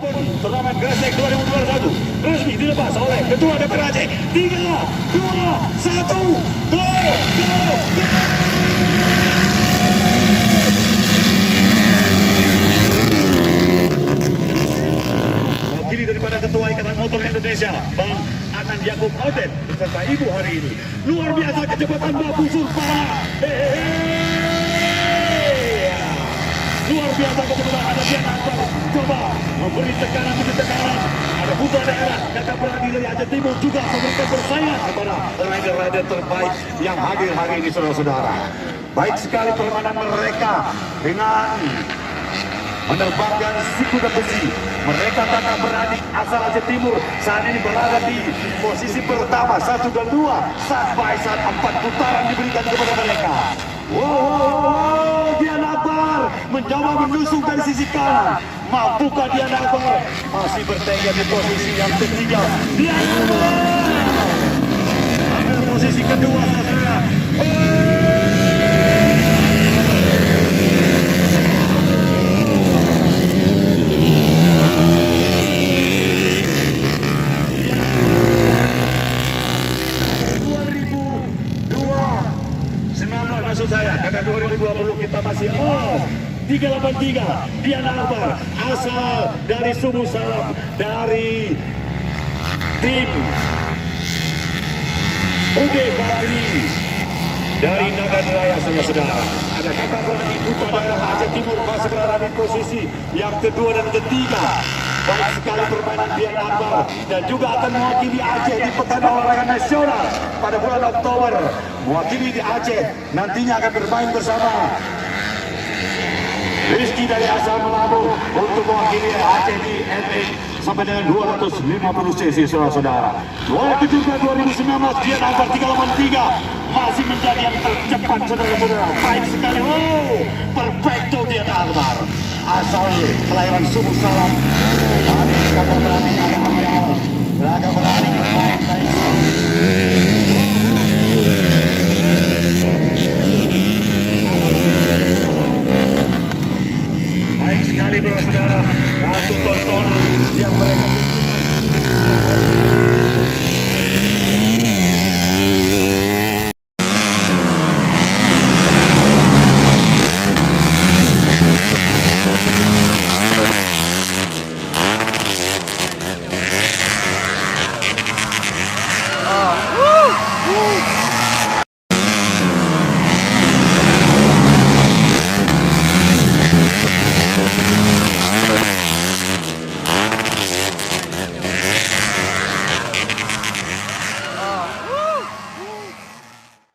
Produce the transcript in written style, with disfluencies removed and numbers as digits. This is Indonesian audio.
Turnamen Gresik 2021 resmi dilepas oleh Ketua DPR Aceh. 3, 2, 1, go! Wakili daripada Ketua Ikatan Motor Indonesia, Bang Anan Yakub Odet, beserta Ibu hari ini. Luar biasa kecepatan Bapu Surpana. Luar biasa kecepatan ada Dian Akbar. Coba memberi tekanan demi tekanan. Ada putra daerah Kakak Berani dari Aceh Timur juga memberikan persaingan kepada rider-rider terbaik yang hadir hari ini, saudara-saudara. Baik sekali permainan mereka dengan menerbangkan siku dan besi. Mereka Kakak Beradik asal Aceh Timur saat ini berada di posisi pertama 1 dan 2 sampai saat 4 putaran diberikan kepada mereka. Wow, Dian Akbar mencoba menusuk dari sisi kanan. Mampukah Dian Akbar? Masih bertengger di posisi yang ketiga. Dian Akbar ambil posisi kedua, saudara. Maksud saya, karena 2020 kita masih 383 Dian Akbar asal dari Subuh Salam dari tim UG Bakri dari Nagan Raya, saudara. Ada Kakak Berani putra daerah Aceh Timur masih berada di posisi yang kedua dan ketiga. Baik sekali permainan Dian Akbar dan juga akan mewakili Aceh di Pekan Olahraga Nasional pada bulan Oktober. Mewakili di Aceh nantinya akan bermain bersama Rizky dari asal Melabu untuk mewakili Aceh di NA sampai dengan 250 cc, saudara-saudara. 27 2019 Dian Akbar 383 masih menjadi yang tercepat, saudara-saudara. Baik sekali, perfecto Dian Akbar asal kelahiran Subuh Salam. Kakak Berani ada Amel, Kakak Berani baik. Baik sekali, saudara. Satu tontonan yang mereka